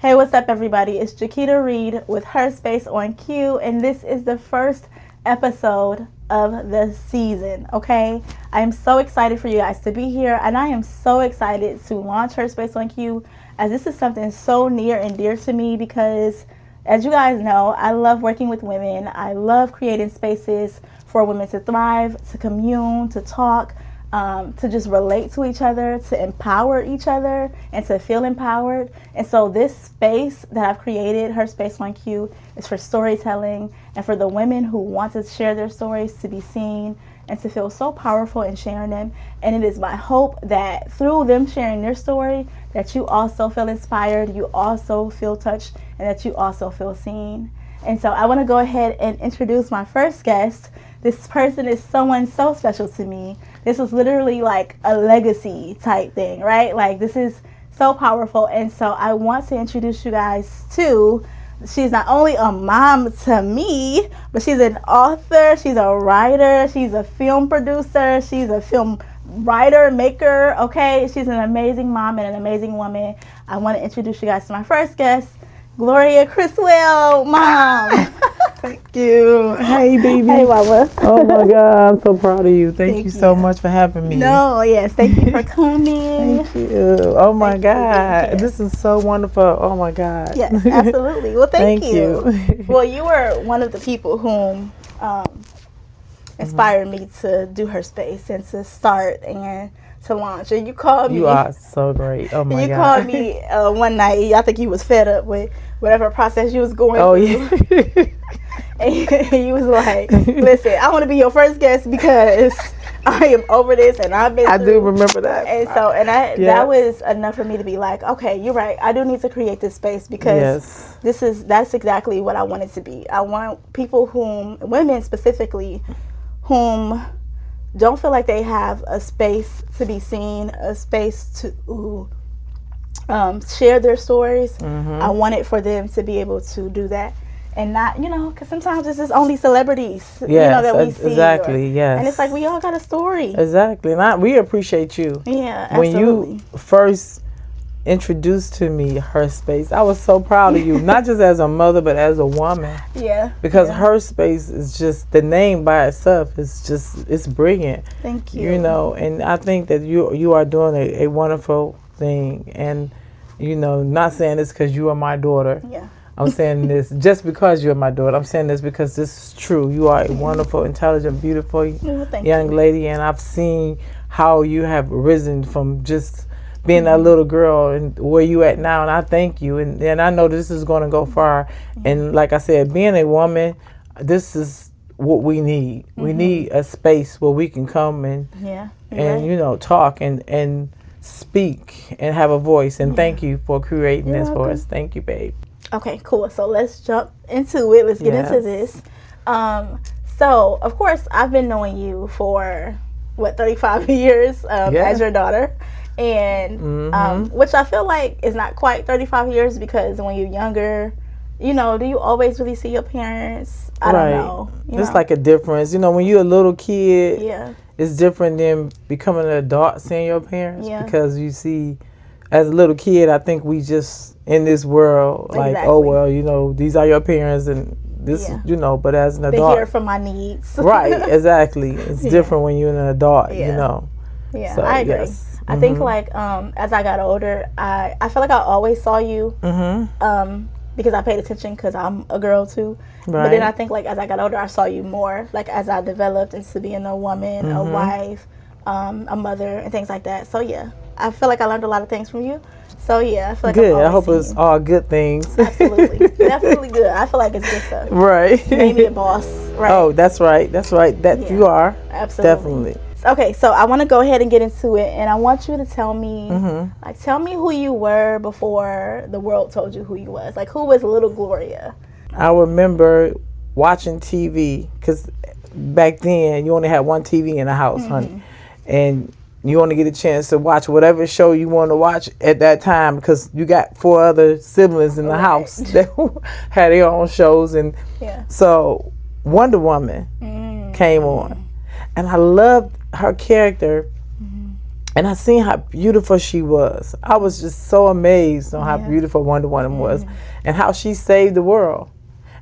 Hey, what's up, everybody? It's Jaquita Reed with HerSpace On Cue, and this is the first episode of the season, okay? I am so excited for you guys to be here, and I am so excited to launch HerSpace On Cue, as this is something so near and dear to me because, as you guys know, I love working with women. I love creating spaces for women to thrive, to commune, to talk, to just relate to each other, to empower each other, and to feel empowered. And so this space that I've created, HerSpace On Cue, is for storytelling and for the women who want to share their stories to be seen and to feel so powerful in sharing them. And it is my hope that through them sharing their story, that you also feel inspired, you also feel touched, and that you also feel seen. And so I want to go ahead and introduce my first guest. This person is someone so special to me. This is literally like a legacy type thing, right? Like, this is so powerful. And so I want to introduce you guys to, she's not only a mom to me, but she's an author, she's a writer, she's a film producer, she's a film writer, maker, okay? She's an amazing mom and an amazing woman. I want to introduce you guys to my first guest, Gloria Criswell, Mom. Thank you. Hey, baby. Hey, Mama. Oh, my God. I'm so proud of you. Thank you so much for having me. No, yes. Thank you for coming. Thank you. Oh, my God. This is so wonderful. Oh, my God. Yes, absolutely. Well, thank you. you. Well, you were one of the people whom inspired me to do HerSpace and to start and to launch. And you called me. You are so great. Oh, my God. You called me one night. I think you was fed up with whatever process you was going through. Oh, yeah. And you was like, listen, I want to be your first guest because I am over this and I've been through. I do remember that. And so, that was enough for me to be like, okay, you're right. I do need to create this space because that's exactly what I want it to be. I want people women specifically, whom don't feel like they have a space to be seen, a space to share their stories. I want it for them to be able to do that. And not, because sometimes it's just only celebrities, that we see. Exactly, yes. And it's like, we all got a story. Exactly. And we appreciate you. Yeah, absolutely. When you first introduced to me HerSpace, I was so proud of you, not just as a mother, but as a woman. Yeah. Because HerSpace is just, the name by itself is just, it's brilliant. Thank you. And I think that you are doing a wonderful thing. And, not saying this because you are my daughter. Yeah. I'm saying this just because you're my daughter. I'm saying this because this is true. You are a wonderful, intelligent, beautiful young lady, and I've seen how you have risen from just being that little girl and where you at now, and I thank you. And I know this is going to go far. And like I said, being a woman, this is what we need. We need a space where we can come and talk and speak and have a voice. And thank you for creating this for us. Thank you, babe. Okay, cool. So let's jump into it. Let's get into this. So, of course, I've been knowing you for, 35 years as your daughter. And which I feel like is not quite 35 years because when you're younger, do you always really see your parents? I don't know. It's like a difference. When you're a little kid, it's different than becoming an adult seeing your parents because you see, as a little kid, I think we just in this world like, oh well, these are your parents and this, but as an adult, they hear from my needs. Right, exactly. It's different when you're an adult, Yeah, so, I agree. I think as I got older, I feel like I always saw you because I paid attention because I'm a girl too. Right. But then I think as I got older, I saw you more as I developed into being a woman, a wife, a mother, and things like that. So I feel like I learned a lot of things from you. So I feel like good. I hope it's all good things. Absolutely, definitely good. I feel like it's good stuff. Right. You made me a boss. Right. Oh, that's right. That's right. You are. Absolutely. Definitely. Okay, so I want to go ahead and get into it, and I want you to tell me, tell me who you were before the world told you who you was. Who was little Gloria? I remember watching TV because back then you only had one TV in the house, honey, and you only get a chance to watch whatever show you want to watch at that time because you got 4 other siblings in the house that had their own shows, and so Wonder Woman came on, and I loved her character And I seen how beautiful she was. I was just so amazed on how beautiful Wonder Woman was and how she saved the world.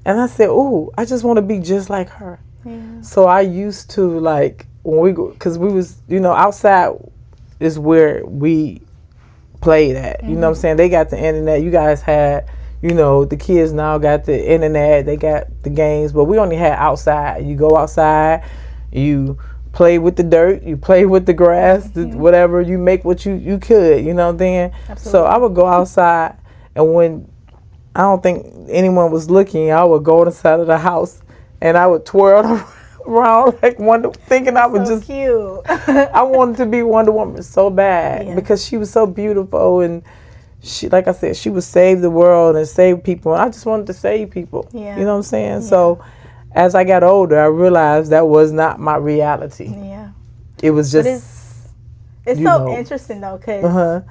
And I said, ooh, I just want to be just like her. Yeah. So I used to, like, when we go, because we was, outside is where we played at. You know what I'm saying? They got the internet. You guys had, the kids now got the internet. They got the games. But we only had outside. You go outside, you play with the dirt, you play with the grass, whatever, you make what you could, you know what I'm saying? Absolutely. So I would go outside, and when I don't think anyone was looking, I would go on the side of the house and I would twirl around like Wonder, thinking I would just cute. I wanted to be Wonder Woman so bad because she was so beautiful, and she, like I said, she would save the world and save people, and I just wanted to save people. You know what I'm saying? So as I got older, I realized that was not my reality. Yeah. It was just... It's so interesting, though, because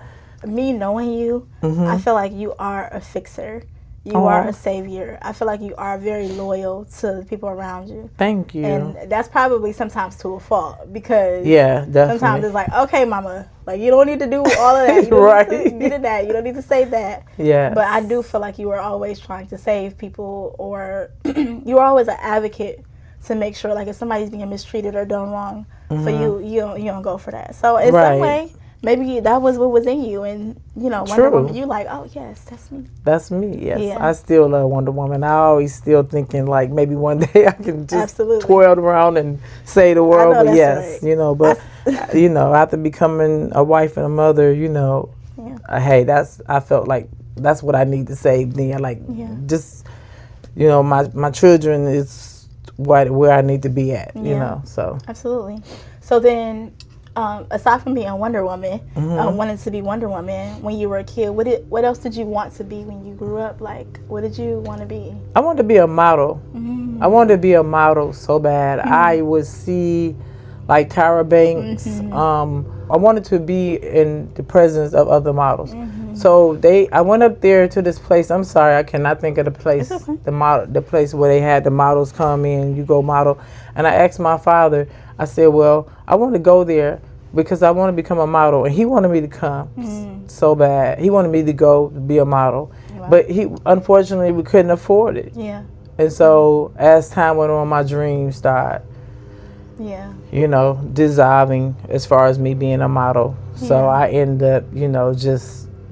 me knowing you, I feel like you are a fixer. You are a savior. I feel like you are very loyal to the people around you. Thank you. And that's probably sometimes to a fault, because definitely. Sometimes it's like, okay, mama, like, you don't need to do all of that. You don't need to get that. You don't need to say that. Yeah. But I do feel like you are always trying to save people, or you are always an advocate to make sure, like, if somebody's being mistreated or done wrong, for you don't go for that. So in some way, maybe that was what was in you, and Wonder Woman, you like, oh yes, that's me. That's me. Yes, yeah. I still love Wonder Woman. I always still thinking like maybe one day I can just twirl around and save the world. But yes, right. But after becoming a wife and a mother, hey, I felt like that's what I need to save. Then, like, just my children is where I need to be at. So absolutely. So then, aside from being Wonder Woman, wanting to be Wonder Woman when you were a kid, what else did you want to be when you grew up? Like, what did you want to be? I wanted to be a model. I wanted to be a model so bad. I would see, like, Tyra Banks. I wanted to be in the presence of other models. So I went up there to this place. I'm sorry, I cannot think of the place. Okay. The place where they had the models come in, you go model. And I asked my father, I said, well, I want to go there because I want to become a model. And he wanted me to come so bad. He wanted me to go be a model. Wow. But unfortunately, we couldn't afford it. Yeah. And so as time went on, my dreams started, dissolving as far as me being a model. So I ended up,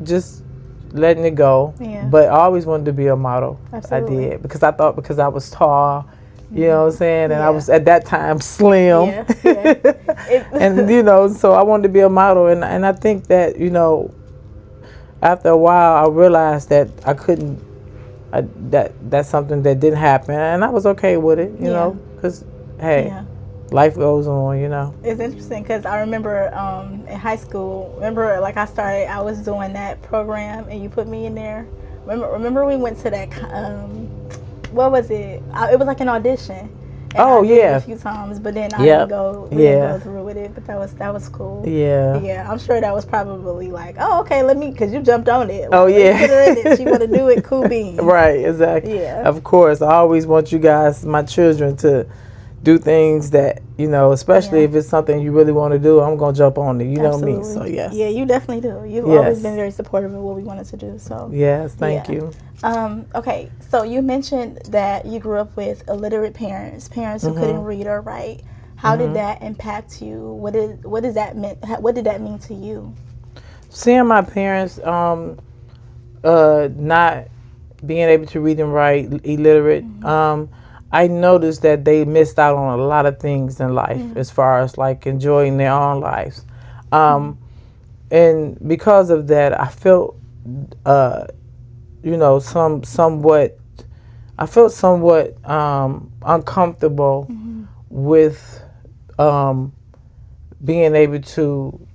just letting it go. Yeah. But I always wanted to be a model. Absolutely. I did. Because I was tall. You know what I'm saying? And I was at that time slim. And, so I wanted to be a model. And I think that, after a while, I realized that I couldn't, that's something that didn't happen. And I was okay with it, you know, because, hey, life goes on, It's interesting because I remember in high school, I was doing that program and you put me in there. Remember we went to that, what was it? It was like an audition. And I did it a few times, but then I didn't go through with it. But that was cool. Yeah. Yeah, I'm sure that was probably like, oh, okay, because you jumped on it. Like, put her in it. She want to do it, cool beans. Right, exactly. Yeah. Of course, I always want you guys, my children, to do things that, especially if it's something you really want to do, I'm going to jump on it. You know me, so yes. Yeah, you definitely do. You've always been very supportive of what we wanted to do. So yes, thank you. Okay, so you mentioned that you grew up with illiterate parents who couldn't read or write. How did that impact you? What did that mean to you? Seeing my parents not being able to read and write, illiterate, I noticed that they missed out on a lot of things in life as far as like enjoying their own lives. And because of that, I felt, somewhat uncomfortable with being able to,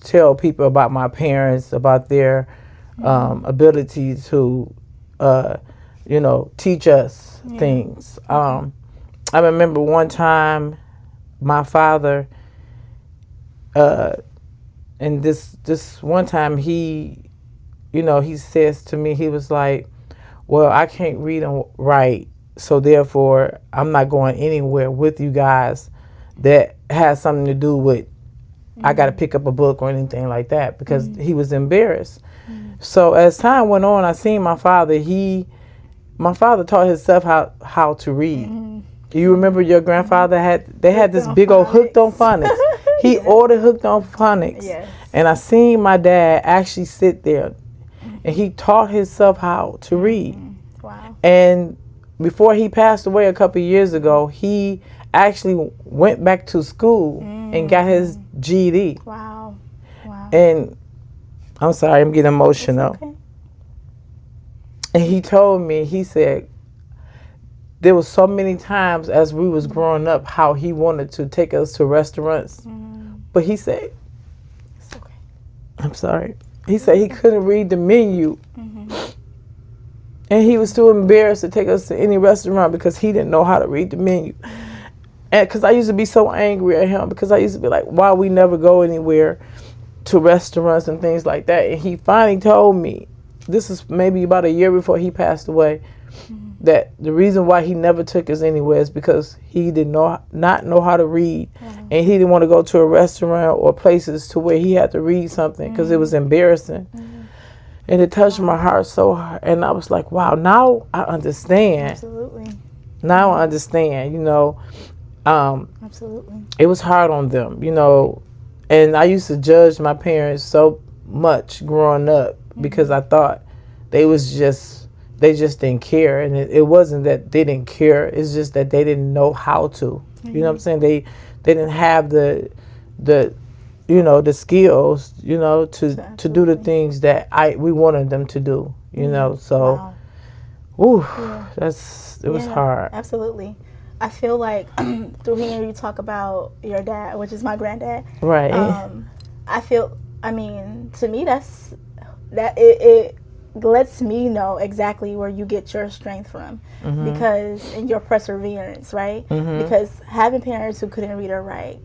tell people about my parents, about their ability to, teach us things. I remember one time my father, and this one time he says to me, he was like, well, I can't read and write, so therefore I'm not going anywhere with you guys that has something to do with I got to pick up a book or anything like that because he was embarrassed. So as time went on, I seen my father. My father taught himself how to read. You remember your grandfather had this big old hooked on phonics. He ordered hooked on phonics. Yes. And I seen my dad actually sit there and he taught himself how to read. Wow. And before he passed away a couple of years ago, he actually went back to school and got his GED. Wow. Wow. And I'm sorry, I'm getting emotional. Okay. And he told me, he said, there was so many times as we was growing up how he wanted to take us to restaurants. But he said, It's okay. I'm sorry. He said he couldn't read the menu. And he was too embarrassed to take us to any restaurant because he didn't know how to read the menu. And because I used to be so angry at him because I used to be like, why we never go anywhere to restaurants and things like that. And he finally told me, this is maybe about a year before he passed away, that the reason why he never took us anywhere is because he did not know how to read. And he didn't want to go to a restaurant or places to where he had to read something because it was embarrassing. And it touched my heart so hard. And I was like, wow, now I understand. Absolutely. Now I understand, you know. Absolutely. It was hard on them, you know. And I used to judge my parents so much growing up because I thought they just didn't care. And it wasn't that they didn't care. It's just that they didn't know how to. You know what I'm saying? They didn't have the you know, the skills, you know, to do the things that we wanted them to do, you know. So, it was hard. Absolutely. I feel like through hearing you talk about your dad, which is my granddad, right? I mean, to me, it lets me know exactly where you get your strength from, because and your perseverance, right? Because having parents who couldn't read or write,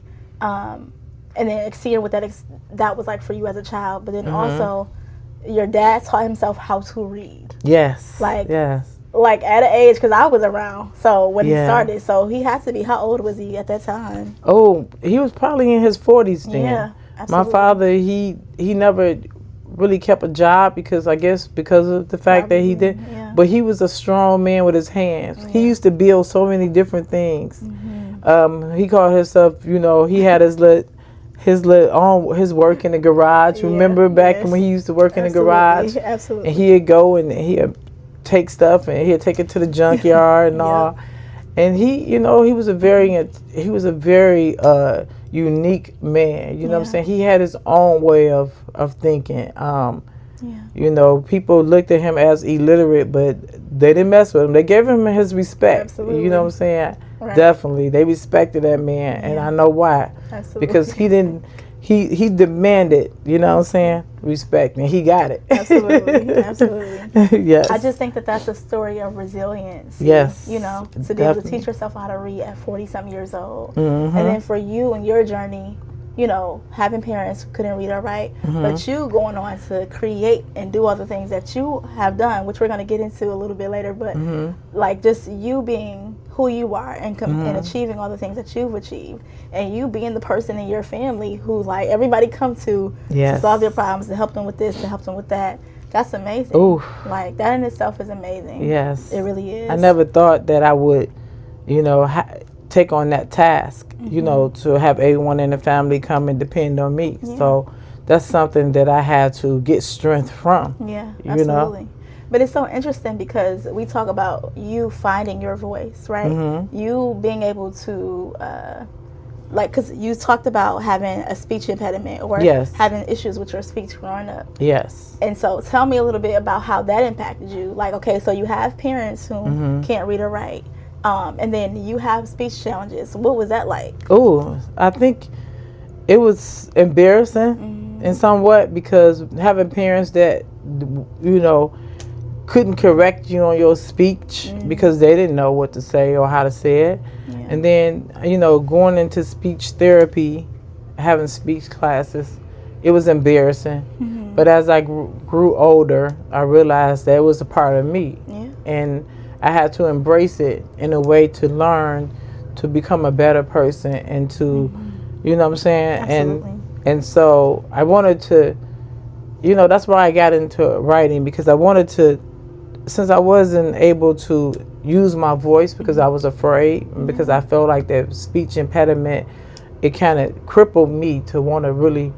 and then seeing what that was like for you as a child, but then also your dad taught himself how to read. Yes. Like at an age, because I was around, so when he started, so he has to be, how old was he at that time? Oh, he was probably in his 40s then. Yeah, absolutely. My father, he never really kept a job because I guess because of the fact that he did, but he was a strong man with his hands. He used to build so many different things. He called himself, you know, he had his work in the garage. Remember back when he used to work in the garage? Absolutely. And he'd go and he'd take stuff and he'd take it to the junkyard and all. And he, you know, he was a very unique man. You know what I'm saying? He had his own way of thinking. You know, people looked at him as illiterate, but they didn't mess with him. They gave him his respect. Absolutely. You know what I'm saying? Right. Definitely. They respected that man, and I know why. Absolutely. Because he didn't, he demanded, you know what I'm saying, respect, and he got it. Absolutely. Absolutely. Yes. I just think that that's a story of resilience. Yes. You know, to be able to teach yourself how to read at 40-something years old. And then for you and your journey, you know, having parents who couldn't read or write, but you going on to create and do all the things that you have done, which we're going to get into a little bit later, but like just you being who you are and achieving all the things that you've achieved, and you being the person in your family who like everybody come to solve their problems, to help them with this, to help them with that. That's amazing. Ooh. Like that in itself is amazing. Yes. It really is. I never thought that I would, you know, take on that task, you know, to have everyone in the family come and depend on me. So that's something that I had to get strength from. Yeah, you know? But it's so interesting because we talk about you finding your voice, right? You being able to, like, because you talked about having a speech impediment or having issues with your speech growing up. Yes. And so tell me a little bit about how that impacted you. Like, okay, so you have parents who can't read or write. And then you have speech challenges. What was that like? Oh, I think it was embarrassing in somewhat because having parents that, you know, couldn't correct you on your speech because they didn't know what to say or how to say it. And then, you know, going into speech therapy, having speech classes, it was embarrassing. But as I grew older, I realized that it was a part of me. And I had to embrace it in a way to learn to become a better person and to, you know what I'm saying? Absolutely. And And so I wanted to, that's why I got into writing, because I wanted to, since I wasn't able to use my voice because I was afraid, and because I felt like that speech impediment, it kind of crippled me to want to really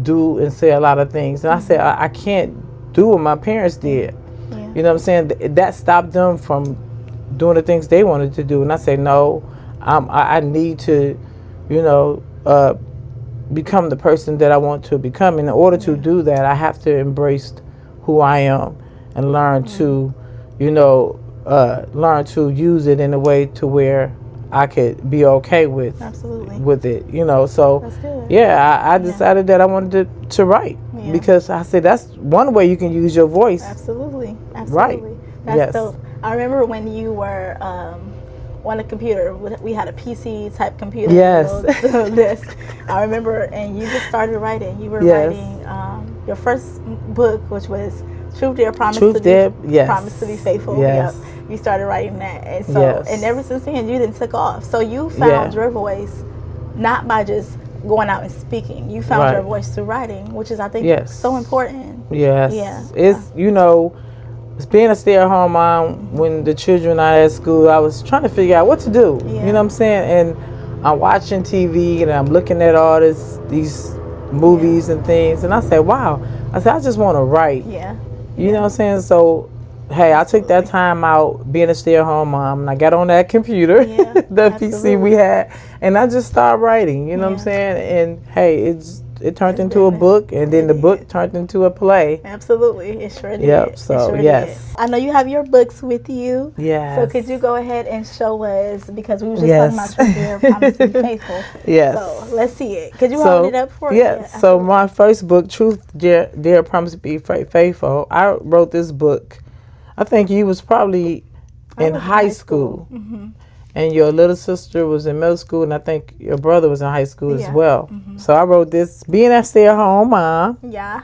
do and say a lot of things. And I said, I can't do what my parents did. Yeah. You know what I'm saying? That stopped them from doing the things they wanted to do. And I said, no, I need to, become the person that I want to become. And in order to do that, I have to embrace who I am and learn to, learn to use it in a way to where I could be okay with it, So that's good. I decided that I wanted to write because I said that's one way you can use your voice. Absolutely. Right. That's dope. I remember when you were on a computer. We had a PC type computer. Yes. Desk. I remember, and you just started writing. You were writing your first book, which was Truth Dare, Promise to be Faithful. Yes. Yep. You started writing that, and so and ever since then you didn't took off. So you found your voice not by just going out and speaking. You found your voice through writing, which is, I think, so important. Yes. Yeah. It's it's being a stay-at-home mom when the children are at school. I was trying to figure out what to do. Yeah. You know what I'm saying? And I'm watching TV and I'm looking at all these movies and things, and I said, wow. I said, I just want to write. Yeah. You know what I'm saying? So, hey, I took that time out being a stay-at-home mom, and I got on that computer, the PC we had, and I just started writing. You know what I'm saying? And hey, it turned into a book, and then the book turned into a play. Absolutely, it sure did. Yep. So did. I know you have your books with you. Yes. So could you go ahead and show us, because we were just talking about Truth Dare, Promise to be Faithful. Yes. So let's see it. Could you hold it up for us? Yes. So my first book, Truth Dare, Promise to be Faithful. I wrote this book. I think you was probably in high school. Mm-hmm. And your little sister was in middle school, and I think your brother was in high school as well. Mm-hmm. So I wrote this, being a stay-at-home mom. Yeah.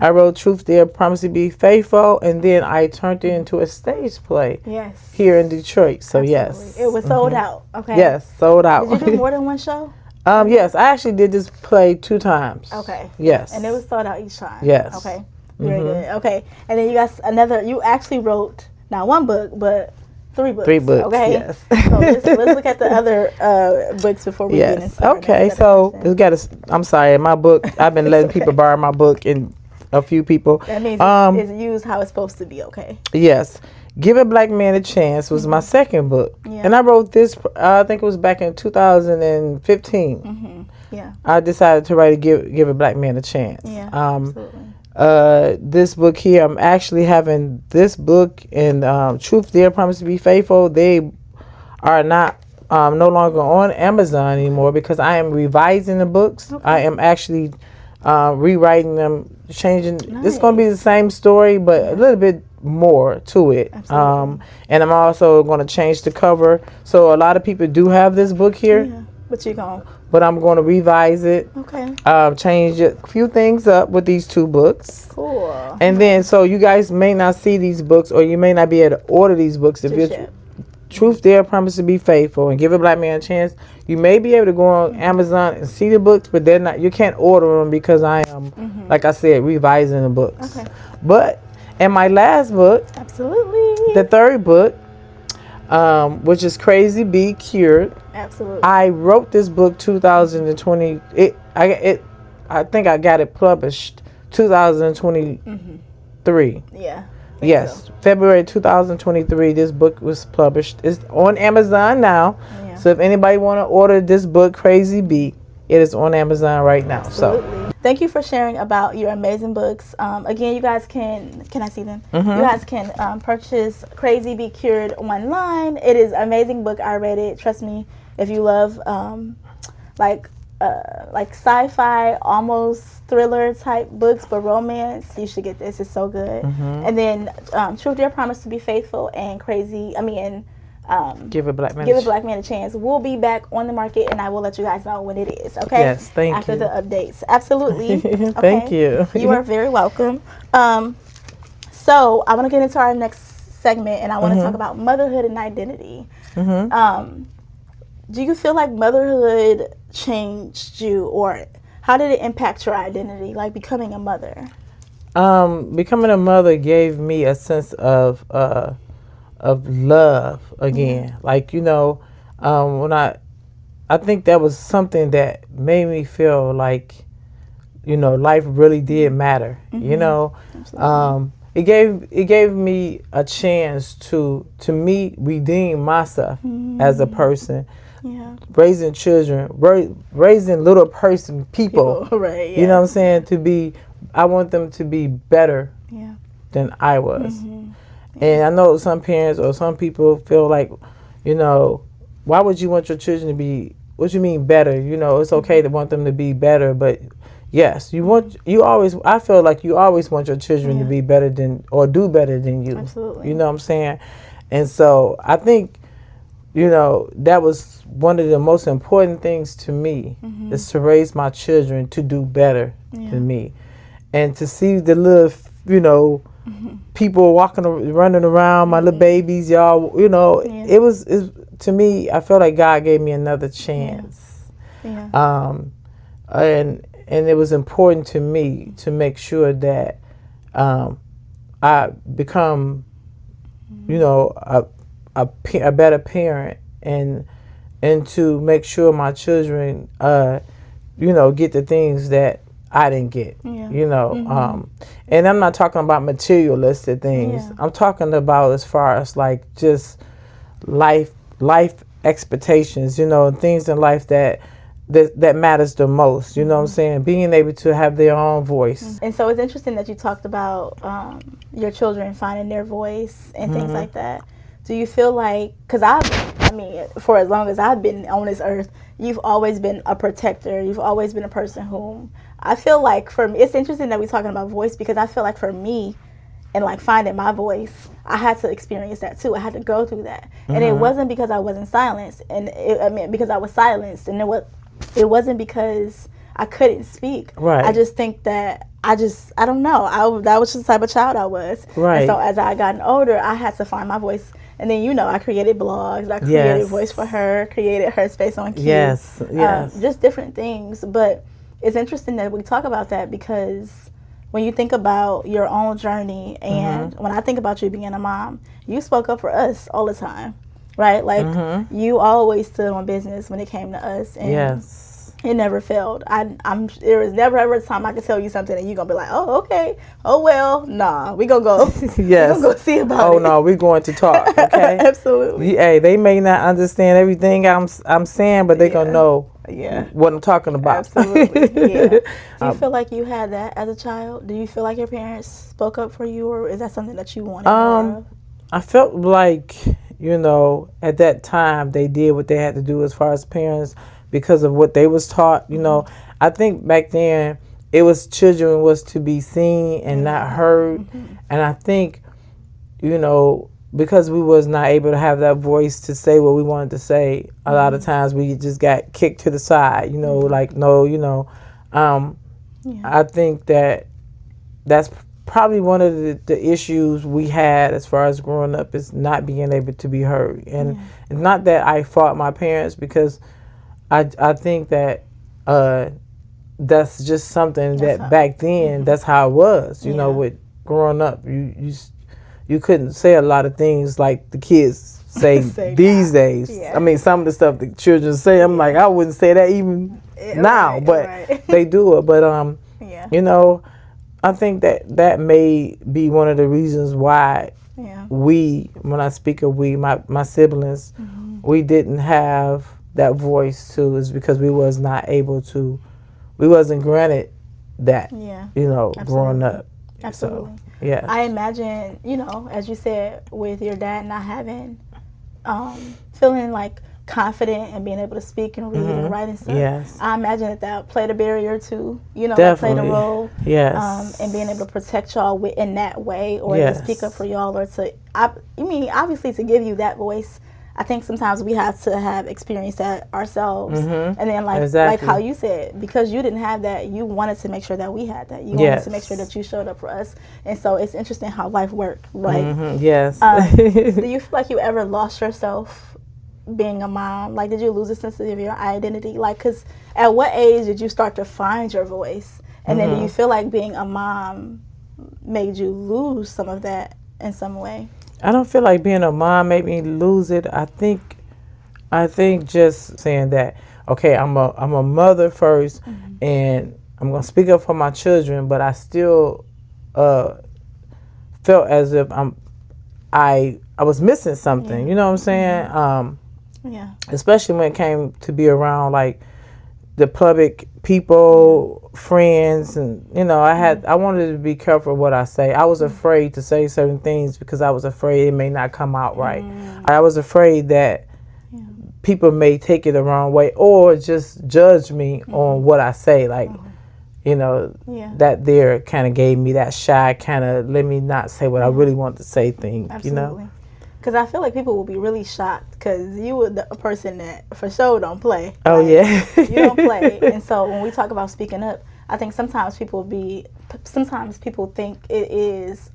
I wrote Truth Dare, Promise to be Faithful, and then I turned it into a stage play. Yes. Here in Detroit. So Absolutely. It was sold out. Okay. Yes, sold out. Did you do more than one show? Yes, I actually did this play 2 times. Okay. Yes. And it was sold out each time. Yes. Okay. Very good. Okay. And then you got you actually wrote not one book, but 3 books. 3 books. Okay. Yes. So let's look at the other books before we get into Okay. So I'm sorry, my book. I've been letting people borrow my book, and a few people. That means it's used how it's supposed to be. Okay. Yes. Give a Black Man a Chance was my second book, and I wrote this. I think it was back in 2015. Mm-hmm. Yeah. I decided to write Give a Black Man a Chance. Yeah. Absolutely. This book here, I'm actually having this book and Truth Dare, Promise to be Faithful. They are not no longer on Amazon anymore because I am revising the books. Okay. I am actually rewriting them, changing. Nice. It's going to be the same story, but a little bit more to it. And I'm also going to change the cover. So a lot of people do have this book here. Yeah. But I'm going to revise it. Okay. Change a few things up with these 2 books. Cool. And then, so you guys may not see these books, or you may not be able to order these books. If you're Truth Dare, Promise to be Faithful, and Give a Black Man a Chance, you may be able to go on Amazon and see the books, but they're not. You can't order them because I am, like I said, revising the books. Okay. But in my last book, absolutely, the 3rd book, which is Crazy Be Cured. Absolutely. I wrote this book 2020. I think I got it published 2023. Yeah. Yes, so. February 2023. This book was published. It's on Amazon now. Yeah. So if anybody want to order this book, Crazy Be, it is on Amazon right now. Absolutely. So thank you for sharing about your amazing books. Again, you guys can I see them? Mm-hmm. You guys can purchase Crazy Be Cured online. It is an amazing book. I read it. Trust me, if you love like sci-fi, almost thriller type books, but romance, you should get this. It's so good. Mm-hmm. And then Truth Dare, Promise to be Faithful, and Give a Black Man a Chance. We'll be back on the market, and I will let you guys know when it is. Okay. Yes, thank you. After the updates, absolutely. Okay? Thank you. You are very welcome. So I want to get into our next segment, and I want to talk about motherhood and identity. Mm-hmm. Do you feel like motherhood changed you, or how did it impact your identity, like becoming a mother? Becoming a mother gave me a sense of love again. Like, you know, when I think that was something that made me feel like, you know, life really did matter. You know, it gave me a chance to me redeem myself as a person. Yeah. Raising children, raising little person people. Right. Yeah. You know what I'm saying? I want them to be better than I was. And I know some parents or some people feel like, you know, why would you want your children to be, what you mean better? You know, it's okay to want them to be better, but yes, I feel like you always want your children to be better than, or do better than you. Absolutely. You know what I'm saying? And so I think, you know, that was one of the most important things to me, is to raise my children to do better than me. And to see the little, you know, people running around, my little babies, y'all, you know, to me, I felt like God gave me another chance. And it was important to me to make sure that I become, you know, a better parent, and to make sure my children, you know, get the things that I didn't get. You know, and I'm not talking about materialistic things. I'm talking about as far as like just life expectations, you know, and things in life that matters the most. You know what I'm saying? Being able to have their own voice. And so it's interesting that you talked about your children finding their voice and things like that. Do you feel like, because I mean, for as long as I've been on this earth, you've always been a protector. You've always been a person whom I feel like, for me, it's interesting that we're talking about voice, because I feel like for me, and like finding my voice, I had to experience that too. I had to go through that. And it wasn't because I wasn't silenced, and because I was silenced, and it wasn't because I couldn't speak. Right. I just think that I don't know. That was just the type of child I was. Right. And so as I gotten older, I had to find my voice. And then, you know, I created blogs. I created Voice for Her, created HerSpace On Cue. Yes. Just different things. But it's interesting that we talk about that, because when you think about your own journey, and when I think about you being a mom, you spoke up for us all the time, right? Like, you always stood on business when it came to us. And it never failed. There was never ever a time I could tell you something and you're going to be like, oh, okay. Oh, well, nah, we going to go. We going to go see about it. Oh, no, we're going to talk, okay? Absolutely. Hey, they may not understand everything I'm saying, but they're going to know what I'm talking about. Absolutely, Do you feel like you had that as a child? Do you feel like your parents spoke up for you, or is that something that you wanted more of? I felt like, you know, at that time they did what they had to do as far as parents, because of what they was taught. You know, I think back then it was children was to be seen and not heard. And I think, you know, because we was not able to have that voice to say what we wanted to say, a lot of times we just got kicked to the side, you know, like, no, you know. I think that's probably one of the issues we had as far as growing up, is not being able to be heard. And it's not that I fought my parents, because I think that that's just something that back then, that's how it was, you know, with growing up. You couldn't say a lot of things like the kids say these days. I mean, some of the stuff the children say, I'm like, I wouldn't say that even now, but they do it. But, you know, I think that may be one of the reasons why when I speak of we, my siblings, we didn't have that voice too, is because we was not able to, we wasn't granted that, you know, growing up. Absolutely. So, yeah. I imagine, you know, as you said, with your dad not having, feeling like confident and being able to speak and read and write and stuff. I imagine that played a barrier too, you know, that played a role. And being able to protect y'all in that way, or to speak up for y'all, or to, obviously to give you that voice. I think sometimes we have to have experienced that ourselves. And then like how you said, because you didn't have that, you wanted to make sure that we had that. You wanted to make sure that you showed up for us. And so it's interesting how life worked, right? Yes. Do you feel like you ever lost yourself being a mom? Like, did you lose a sense of your identity? Like, because at what age did you start to find your voice? And then do you feel like being a mom made you lose some of that in some way? I don't feel like being a mom made me lose it. I think just saying that, okay, I'm a mother first, and I'm gonna speak up for my children, but I still felt as if I was missing something. You know what I'm saying? Yeah. Especially when it came to be around like the public people, friends, and I wanted to be careful what I say. I was afraid to say certain things because I was afraid it may not come out right. I was afraid that people may take it the wrong way or just judge me on what I say. Like, that there kind of gave me that shy, kind of let me not say what I really want to say thing. Absolutely. Because I feel like people will be really shocked because you were a person that for sure don't play. Oh, like, yeah. You don't play. And so when we talk about speaking up, I think sometimes people think it is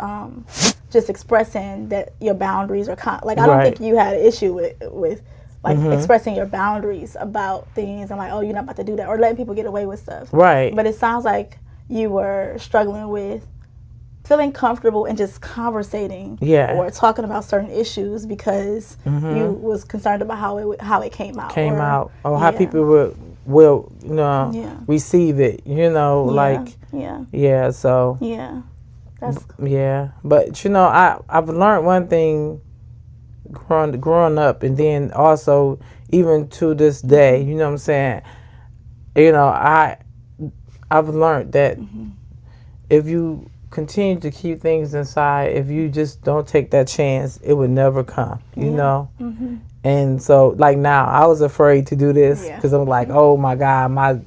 just expressing that your boundaries are I don't think you had an issue with like expressing your boundaries about things and like, oh, you're not about to do that, or letting people get away with stuff. Right. But it sounds like you were struggling with feeling comfortable and just conversating or talking about certain issues because you was concerned about how it came out. Or how people will receive it, But I've learned one thing growing up, and then also even to this day, you know what I'm saying, I've learned that if you continue to keep things inside, if you just don't take that chance, it would never come, you know? And so, like now, I was afraid to do this because I'm like, oh my God, my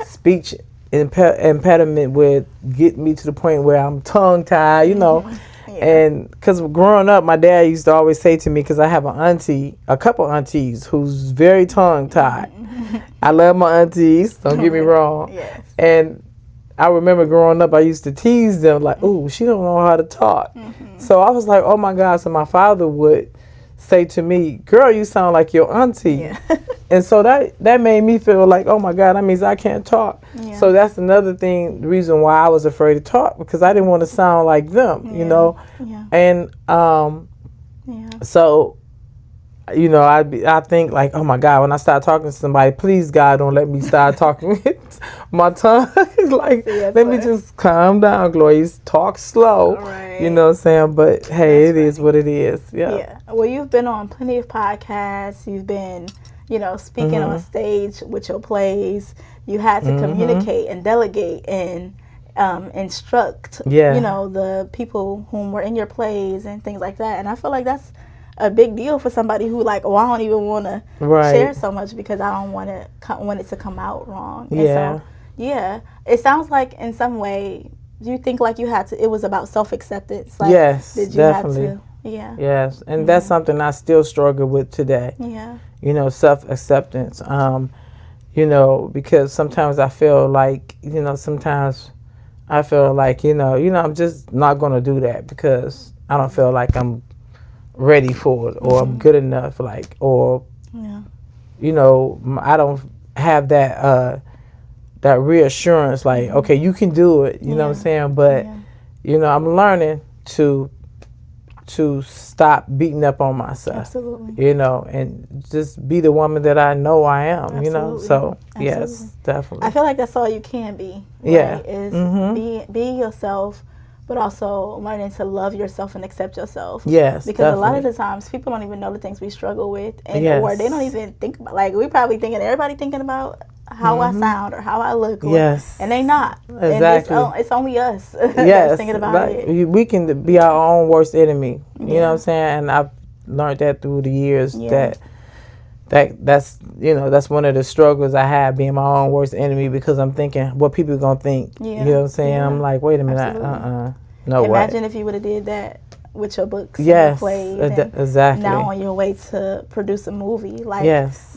speech impediment would get me to the point where I'm tongue-tied, And because growing up, my dad used to always say to me, because I have a couple aunties who's very tongue-tied. I love my aunties, don't get me wrong. And I remember growing up, I used to tease them like, "Ooh, she don't know how to talk." So I was like, "Oh my God!" So my father would say to me, "Girl, you sound like your auntie," and so that made me feel like, "Oh my God, that means I can't talk." So that's another thing, the reason why I was afraid to talk, because I didn't want to sound like them, And so. I think like, oh my God, when I start talking to somebody, please God, don't let me start talking with my tongue. Like, let me just calm down, Gloria. Talk slow. You know what I'm saying? But hey, it is what it is. Yeah. Well, you've been on plenty of podcasts. You've been, speaking on stage with your plays. You had to communicate and delegate and instruct, the people whom were in your plays and things like that. And I feel like that's a big deal for somebody who like, oh, I don't even want to share so much because I don't want it to come out wrong. And so, it sounds like in some way, do you think like it was about self-acceptance? Like, yes, did you definitely. Have to, Yes, and that's something I still struggle with today. Self-acceptance. Because sometimes I feel like, I'm just not going to do that because I don't feel like I'm ready for it or I'm good enough, like, or I don't have that reassurance, like, okay, you can do it, you know what I'm saying? But I'm learning to stop beating up on myself. Absolutely. And just be the woman that I know I am. Absolutely. So Absolutely. Yes, definitely. I feel like that's all you can be. Right? Is be yourself, but also learning to love yourself and accept yourself. Yes, because definitely. A lot of the times people don't even know the things we struggle with, or they don't even think about. Like, we probably everybody thinking about how I sound or how I look. And they not. Exactly. And it's only us that's thinking about it. We can be our own worst enemy. You know what I'm saying? And I've learned that through the years that's one of the struggles I have, being my own worst enemy, because I'm thinking what people gonna think. You know what I'm saying? I'm like, wait a minute, no way. Imagine if you would have did that with your books and your plays, exactly. Now on your way to produce a movie, like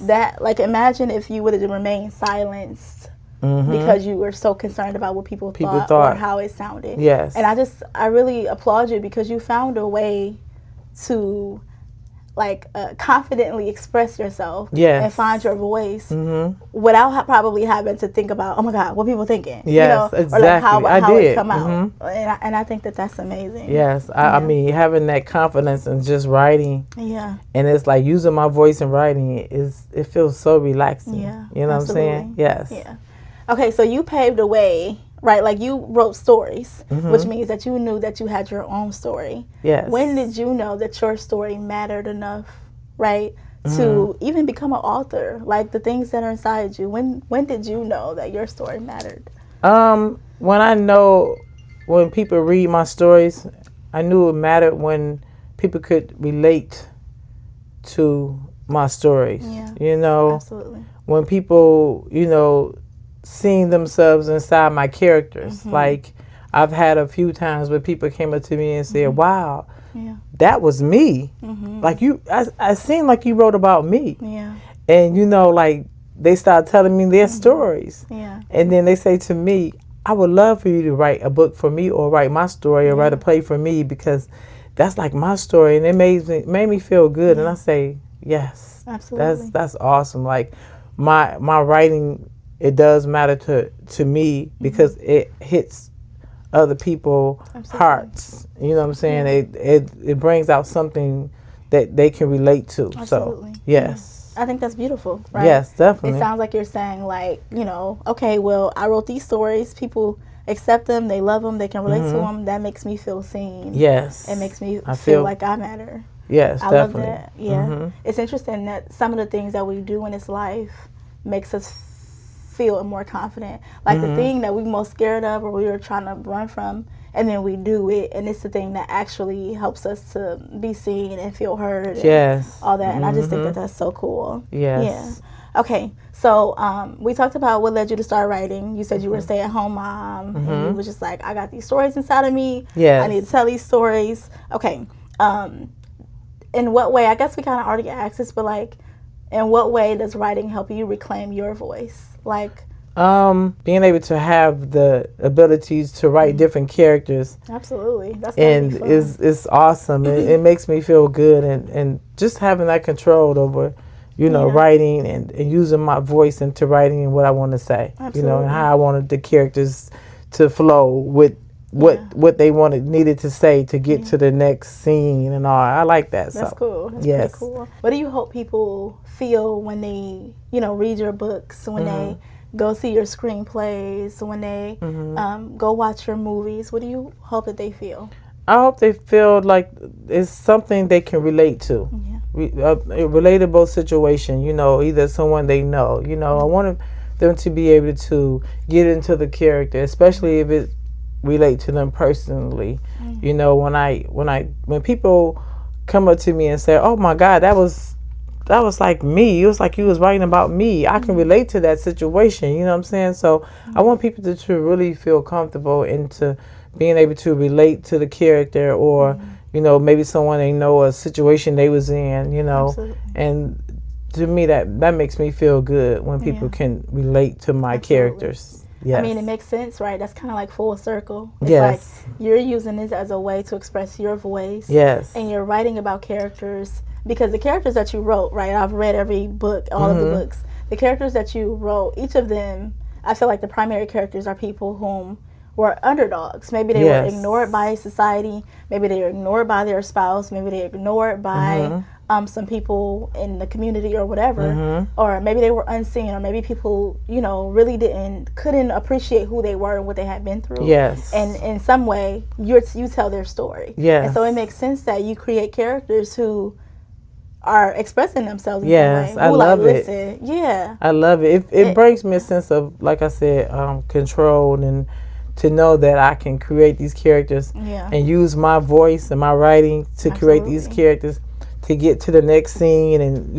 that. Like, imagine if you would have remained silenced because you were so concerned about what people thought or how it sounded. Yes. And I really applaud you because you found a way to like confidently express yourself and find your voice without probably having to think about, oh my God, what people thinking? Yes, exactly. Or like how it come out. Mm-hmm. And I think that's amazing. Yes, I mean, having that confidence and just writing. Yeah. And it's like using my voice and writing it feels so relaxing. Yeah. You know absolutely. what I'm saying? Yes. Yeah. Okay, so you paved the way, right? Like you wrote stories, which means that you knew that you had your own story. Yes. When did you know that your story mattered enough, right, to even become an author? Like the things that are inside you. When did you know that your story mattered? When people read my stories, I knew it mattered when people could relate to my stories. Yeah. You know, absolutely. When people, seeing themselves inside my characters. Like I've had a few times where people came up to me and said, wow, that was me. Like I seemed like you wrote about me. Yeah. And like they start telling me their stories. Yeah. And then they say to me, I would love for you to write a book for me or write my story or write a play for me, because that's like my story, and it made me feel good. And I say, yes, absolutely. That's awesome. Like my writing, it does matter to me because it hits other people's hearts. You know what I'm saying? Yeah. It brings out something that they can relate to. Absolutely. So yes. I think that's beautiful, right? Yes, definitely. It sounds like you're saying, like, okay, well, I wrote these stories. People accept them. They love them. They can relate to them. That makes me feel seen. Yes. It makes me feel like I matter. Yes, I definitely. love that. Yeah. It's interesting that some of the things that we do in this life makes us feel more confident. Like the thing that we're most scared of or we were trying to run from, and then we do it, and it's the thing that actually helps us to be seen and feel heard. And all that. And I just think that that's so cool. Yes. Yeah. Okay. So we talked about what led you to start writing. You said you were a stay-at-home mom, and you was just like, I got these stories inside of me. Yes. I need to tell these stories. Okay. In what way? I guess we kind of already asked this, but like, in what way does writing help you reclaim your voice? Like, being able to have the abilities to write different characters. Absolutely. That's is awesome. It makes me feel good, and just having that control over, writing and using my voice into writing and what I want to say. Absolutely. And how I wanted the characters to flow with what they needed to say to get to the next scene and all. I like that. That's cool. That's yes. pretty cool. What do you hope people feel when they, read your books, when they go see your screenplays, when they go watch your movies? What do you hope that they feel? I hope they feel like it's something they can relate to. Yeah. A relatable situation, either someone they know. I want them to be able to get into the character, especially if it relate to them personally. When people come up to me and say, oh my God, that was like me, it was like you was writing about me, I can relate to that situation. You know what I'm saying? So I want people to really feel comfortable into being able to relate to the character, or maybe someone they know, a situation they was in. Absolutely. And to me that makes me feel good when people can relate to my characters. Yes. I mean, it makes sense, right? That's kind of like full circle. It's yes. like you're using this as a way to express your voice. Yes. And you're writing about characters, because the characters that you wrote, right? I've read every book, all of the books. The characters that you wrote, each of them, I feel like the primary characters are people whom were underdogs. Maybe they were ignored by society. Maybe they were ignored by their spouse. Maybe they were ignored by some people in the community or whatever. Or maybe they were unseen, or maybe people, really couldn't appreciate who they were and what they had been through. Yes. And in some way, you tell their story. Yes. And so it makes sense that you create characters who are expressing themselves in some way. I love it. Listen. Yeah. I love it. It brings me a sense of, like I said, control, and to know that I can create these characters and use my voice and my writing to create these characters to get to the next scene. And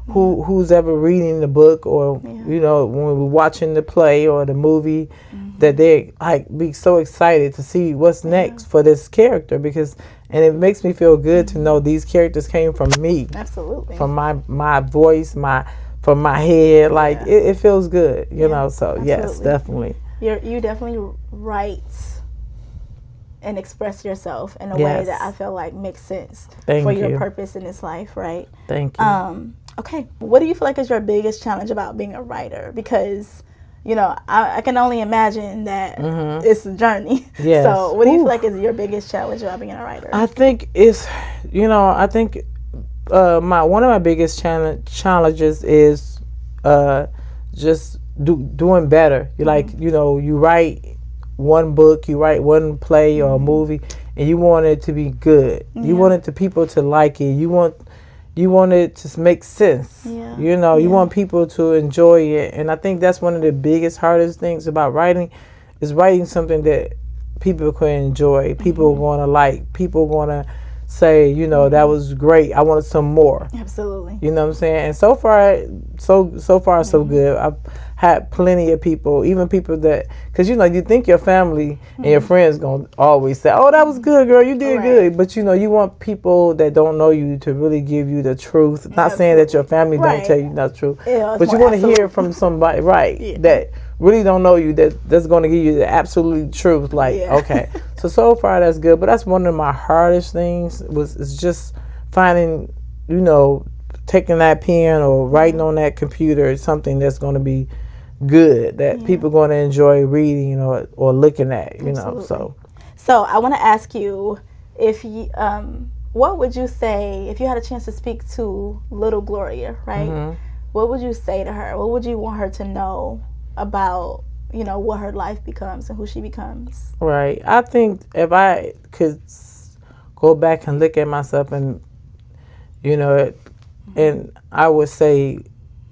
who's ever reading the book, or when we're watching the play or the movie, that they be so excited to see what's next for this character, and it makes me feel good to know these characters came from me. Absolutely. From my voice, from my head. It feels good, so absolutely. Yes, definitely. You definitely write and express yourself in a way that I feel like makes sense for your purpose in this life, right? Thank you. Okay, what do you feel like is your biggest challenge about being a writer? Because, you know, I can only imagine that it's a journey. Yes. So what do you feel like is your biggest challenge about being a writer? I think it's, you know, I think one of my biggest challenges is just doing better. You like, you know, you write one book, you write one play or a movie, and you want it to be good. You want it to people to like it. You want it to make sense. You know, you want people to enjoy it. And I think that's one of the biggest, hardest things about writing is writing something that people can enjoy. People want to like. People want to say, you know, that was great. I wanted some more. Absolutely. You know what I'm saying? And so far, so good. I've had plenty of people, even people that, because, you know, you think your family and your friends going to always say, oh, that was good, girl. You did good. But, you know, you want people that don't know you to really give you the truth. Not saying that your family don't tell you the truth. But you want to hear from somebody, that really don't know you, that's going to give you the absolute truth. Like, okay. So far that's good. But that's one of my hardest things is just finding, you know, taking that pen or writing on that computer something that's going to be good, that people are going to enjoy reading or looking at, you know. So I want to ask you, if you, what would you say if you had a chance to speak to little Gloria, right? What would you say to her? What would you want her to know about, you know, what her life becomes and who she becomes? Right. I think if I could go back and look at myself and, you know, and I would say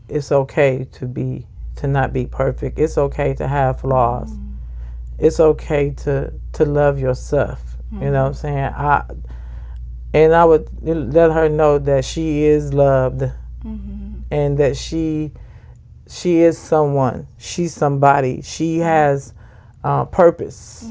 it's okay to not be perfect. It's okay to have flaws. It's okay to love yourself. You know what I'm saying? And I would let her know that she is loved, and that she is someone. She's somebody. She has purpose.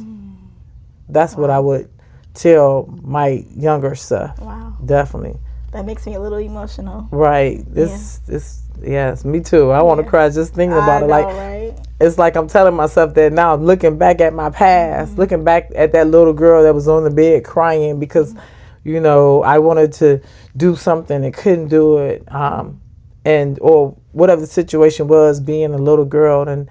That's what I would tell my younger self. Wow. Definitely. That makes me a little emotional. Right. Yes, me too. I want to cry just thinking about it. Like, it's like I'm telling myself that now, I'm looking back at my past, looking back at that little girl that was on the bed crying because, you know, I wanted to do something and couldn't do it. Or whatever the situation was, being a little girl and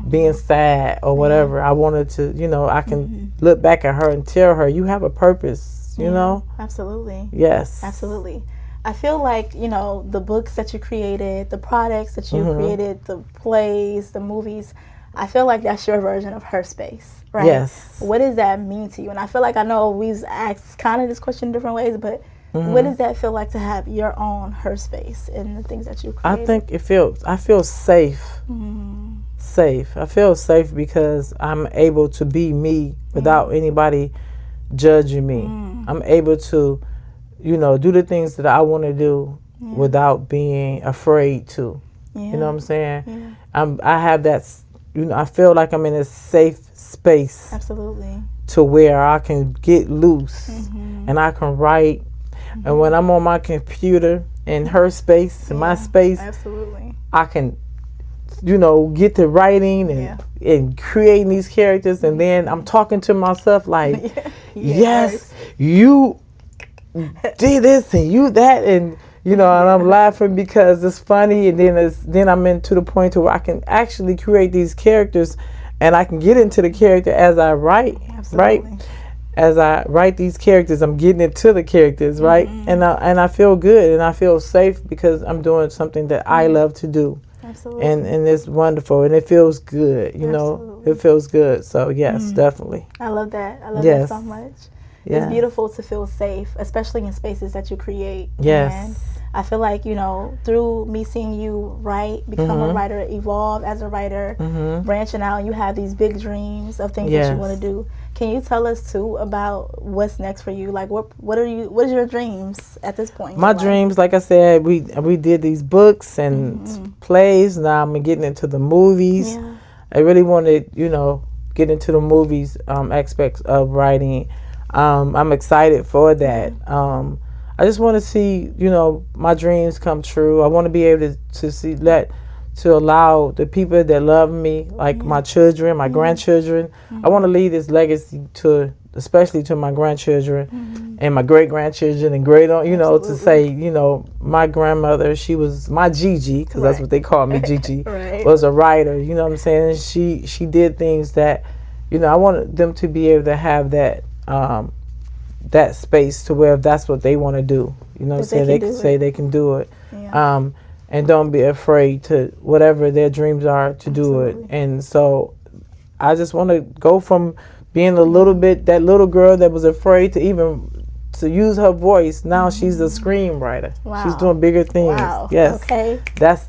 being sad or whatever. I wanted to, you know, I can look back at her and tell her, you have a purpose, you know? Absolutely. Yes. Absolutely. I feel like, you know, the books that you created, the products that you created, the plays, the movies, I feel like that's your version of HerSpace, right? Yes. What does that mean to you? And I feel like I know we've asked kind of this question in different ways, but what does that feel like to have your own HerSpace and the things that you created? I think I feel safe. Safe. I feel safe because I'm able to be me without anybody judging me. I'm able to, you know, do the things that I want to do without being afraid to. You know what I'm saying? I have that, you know, I feel like I'm in a safe space. Absolutely. To where I can get loose and I can write. And when I'm on my computer in HerSpace, in my space, absolutely, I can, you know, get to writing and creating these characters. And then I'm talking to myself like, yes, you did this and you that. And, you know, and I'm laughing because it's funny. And then I'm into the point to where I can actually create these characters and I can get into the character as I write, right? As I write these characters, I'm getting into the characters, right? And I feel good and I feel safe because I'm doing something that I love to do. Absolutely. And it's wonderful and it feels good, you know. It feels good. So yes, definitely. I love that. I love that so much. Yes. It's beautiful to feel safe, especially in spaces that you create. Yes. And I feel like, you know, through me seeing you write, become a writer, evolve as a writer, branching out, and you have these big dreams of things that you want to do. Can you tell us too about what's next for you? Like, what is your dreams at this point? My dreams, like I said, we did these books and plays. Now I'm getting into the movies. Yeah. I really want to, you know, get into the movies aspects of writing. I'm excited for that. I just want to see, you know, my dreams come true. I want to be able to see that, to allow the people that love me, like my children, my grandchildren. I want to leave this legacy to especially to my grandchildren and my great grandchildren and great on, to say, my grandmother, she was my Gigi, because that's what they call me, Gigi, was a writer. You know what I'm saying? She did things that, I wanted them to be able to have that that space to where if that's what they want to do, what I'm saying, they can say they can do it. Yeah. And don't be afraid to whatever their dreams are to do it. And so I just want to go from being a little bit that little girl that was afraid to use her voice. Now she's a screenwriter. Wow. She's doing bigger things. Wow. Yes. Okay. That's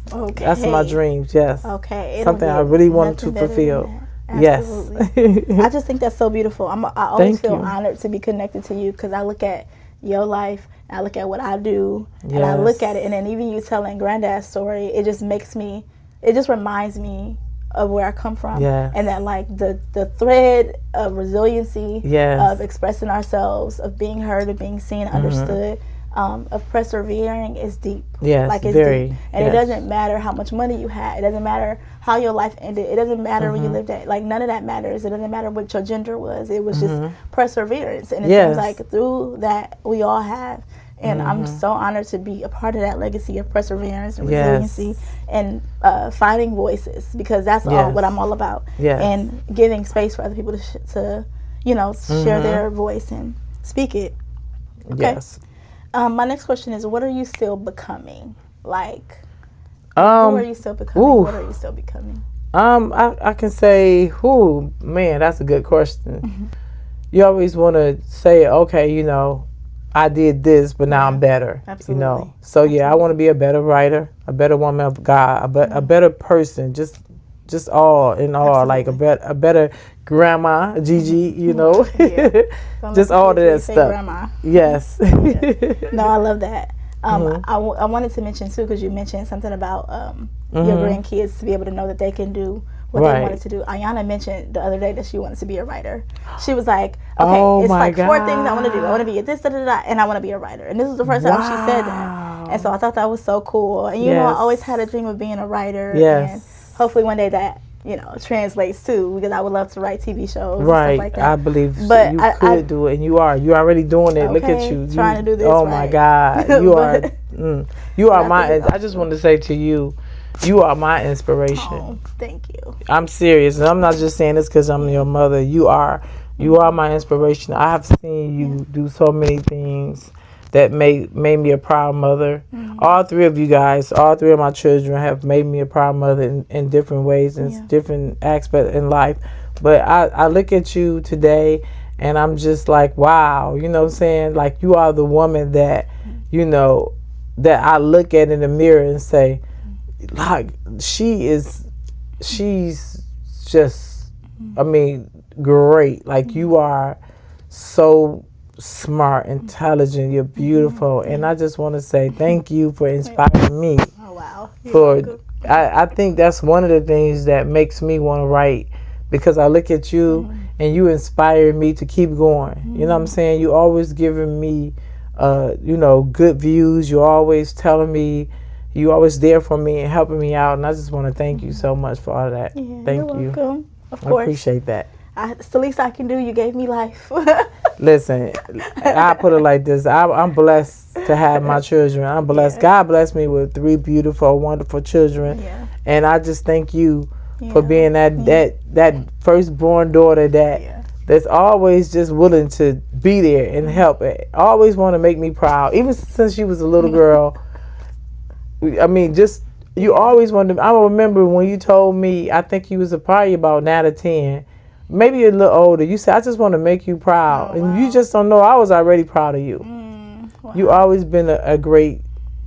my dreams. Yes. Okay. Something I really wanted to fulfill. Yes. I just think that's so beautiful. I always feel honored to be connected to you, because I look at your life, and I look at what I do, and I look at it, and then even you telling Granddad's story, it just reminds me of where I come from, and that like the thread of resiliency, of expressing ourselves, of being heard, of being seen, understood, of persevering is deep. Yes, like it's very, deep, and it doesn't matter how much money you had. It doesn't matter how your life ended. It doesn't matter where you lived at. Like none of that matters. It doesn't matter what your gender was. It was just perseverance, and it seems like through that we all have. And I'm so honored to be a part of that legacy of perseverance and resiliency and finding voices, because that's all what I'm all about. And giving space for other people to share their voice and speak it. Okay. Yes. My next question is, what are you still becoming? Like, who are you still becoming? What are you still becoming? I can say, man, that's a good question. You always want to say, okay, I did this, but now I'm better. Absolutely. So I want to be a better writer, a better woman of God, a better person, just all in all, like a better grandma, Gigi, just all of that stuff. Grandma. Yes. No, I love that. I wanted to mention too, because you mentioned something about your grandkids to be able to know that they can do what they wanted to do. Ayana mentioned the other day that she wanted to be a writer. She was like, okay, it's like 4 things I want to do. I want to be a this, and I want to be a writer. And this was the first time she said that. And so I thought that was so cool. And I always had a dream of being a writer. And hopefully one day that translates too, because I would love to write TV shows and stuff like that. I believe but you could do it, and you're already doing it. Look at you. Trying to do this. Oh my God. You are my, I just want to say to you, you are my inspiration. Oh, thank you. I'm serious, and I'm not just saying this because I'm your mother. You are my inspiration. I have seen you do so many things that made me a proud mother. All 3 of you guys, all 3 of my children have made me a proud mother in different ways and different aspects in life. But I look at you today, and I'm just like, wow, you know what I'm saying? Like, you are the woman that, that I look at in the mirror and say, like, she's just, great. Like, you are so smart, intelligent, you're beautiful, and I just want to say thank you for inspiring me. Oh wow. I think that's one of the things that makes me want to write, because I look at you and you inspire me to keep going. You know what I'm saying? You always giving me good views. You're always telling me, you always there for me and helping me out, and I just want to thank you so much for all of that. Thank you. Welcome. Of course. I appreciate that. It's the least I can do. You gave me life. Listen, I put it like this. I'm blessed to have my children. I'm blessed. God blessed me with 3 beautiful, wonderful children. And I just thank you for being that firstborn daughter that's always just willing to be there and help. Always want to make me proud. Even since she was a little girl. You always wanted to. I remember when you told me, I think you was probably about 9 or 10. Maybe a little older. You said, I just want to make you proud. Oh, wow. And you just don't know, I was already proud of you. Wow. You always been a great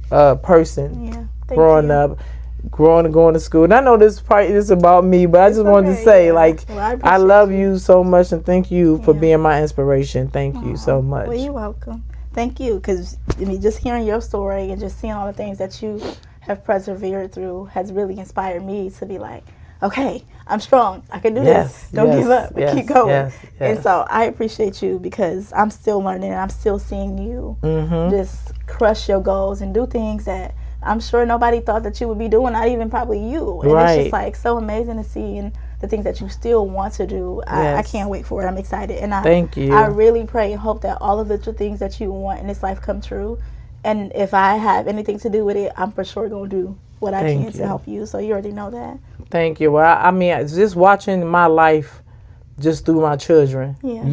person growing up, growing and going to school. And I know this part is about me, but I just wanted to say, I love you so much, and thank you for being my inspiration. Thank you so much. Well, you're welcome. Thank you, because just hearing your story and just seeing all the things that you have persevered through has really inspired me to be like, okay, I'm strong. I can do this. Don't give up. Keep going. And so I appreciate you, because I'm still learning, and I'm still seeing you just crush your goals and do things that I'm sure nobody thought that you would be doing, not even probably you. And it's just like so amazing to see, and the things that you still want to do. I can't wait for it. I'm excited. And Thank you. I really pray and hope that all of the things that you want in this life come true. And if I have anything to do with it, I'm for sure going to do what I can to help you. So you already know that. Thank you. Well, I mean, just watching my life just through my children. Yeah.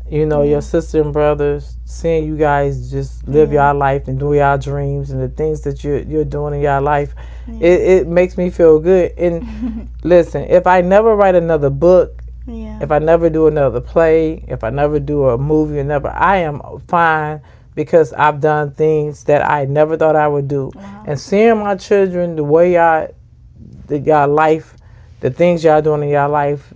You know, your sister and brothers, seeing you guys just live your life and do your dreams and the things that you're doing in your life, it makes me feel good. And listen, if I never write another book, if I never do another play, if I never do a movie, I am fine, because I've done things that I never thought I would do. Wow. And seeing my children, the way y'all life, the things y'all doing in y'all life,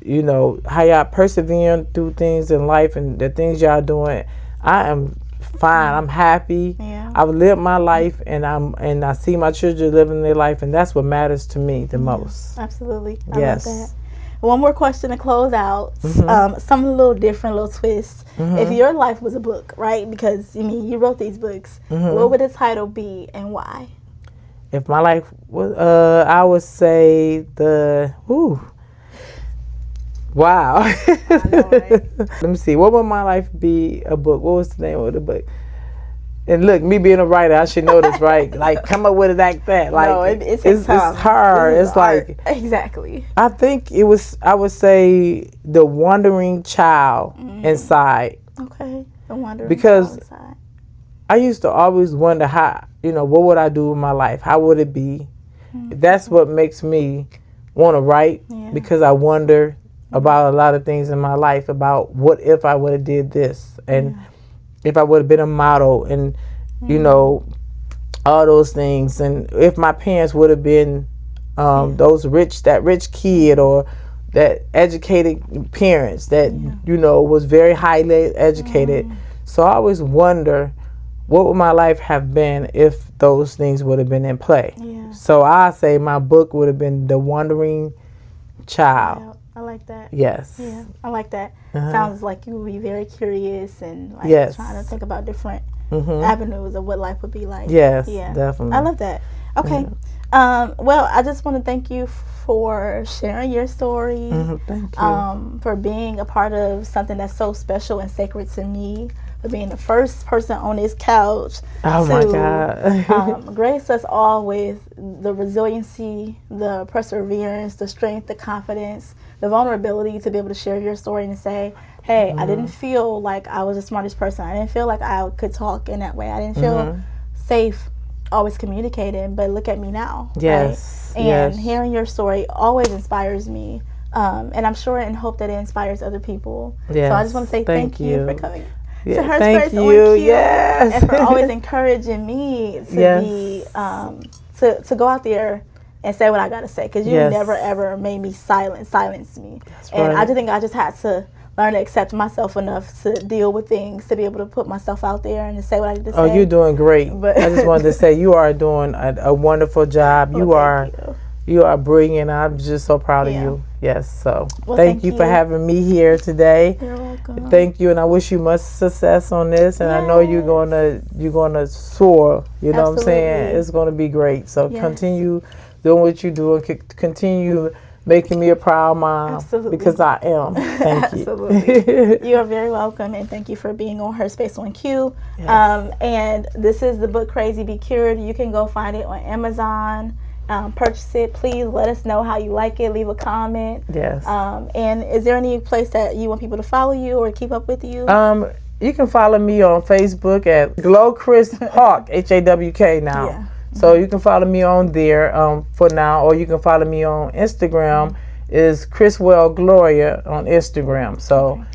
you know, how y'all persevering through things in life and the things y'all doing, I am fine. I'm happy. Yeah. I've lived my life, and I see my children living their life, and that's what matters to me the most. Absolutely. I love that. One more question to close out. Something a little different, a little twist. If your life was a book, right? Because, I mean, you wrote these books. What would the title be and why? If my life was, I would say wow. I know, right? Let me see. What would my life be a book? What was the name of the book? And look, me being a writer, I should know this, right? Like, come up with it like that. Like, no, it's hard. It's like, exactly. I think I would say the wandering child inside. Okay, the wandering child inside. I used to always wonder how, you know, what would I do with my life? How would it be? That's what makes me want to write, because I wonder about a lot of things in my life, about what if I would have did this, and if I would have been a model, and you know, all those things, and if my parents would have been that rich kid, or that educated parents that you know was very highly educated. So I always wonder, what would my life have been if those things would have been in play? So I say my book would have been The Wandering Child. I like that. Yes. Yeah, I like that. Sounds like you would be very curious and like trying to think about different avenues of what life would be like. Yes, definitely. I love that. Okay. Well, I just want to thank you for sharing your story. Thank you. For being a part of something that's so special and sacred to me. For being the first person on this couch my God. Grace us all with the resiliency, the perseverance, the strength, the confidence, the vulnerability to be able to share your story and say, hey, I didn't feel like I was the smartest person. I didn't feel like I could talk in that way. I didn't feel safe always communicating, but look at me now. Yes. Right? And hearing your story always inspires me. And I'm sure and hope that it inspires other people. Yes. So I just want to say thank you for coming. Yeah, to thank HerSpace On you. Cue, Yes. and for always encouraging me to be to go out there and say what I gotta say, because you never ever made me silence me. That's and right. I just think I just had to learn to accept myself enough to deal with things, to be able to put myself out there and to say what I need to say. Oh, you're doing great. But I just wanted to say you are doing a wonderful job. You are brilliant. I'm just so proud of you. Yes. So thank you for having me here today. You're welcome. Thank you, and I wish you much success on this. And I know you're gonna soar. You know what I'm saying? It's gonna be great. So continue doing what you do, and continue making me a proud mom, because I am. Thank you. Absolutely. You are very welcome, and thank you for being on HerSpace On Cue. Yes. And this is the book Crazy Be Cured. You can go find it on Amazon. Purchase it. Please let us know how you like it. Leave a comment. Yes. And is there any place that you want people to follow you or keep up with you? You can follow me on Facebook at Glow Chris Hawk, HAWK now. Yeah. So you can follow me on there for now, or you can follow me on Instagram. Is Chriswell Gloria on Instagram. So,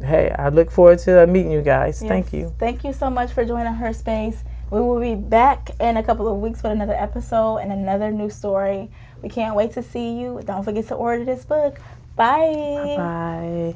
hey, I look forward to meeting you guys. Yes. Thank you. Thank you so much for joining HerSpace. We will be back in a couple of weeks with another episode and another new story. We can't wait to see you. Don't forget to order this book. Bye. Bye.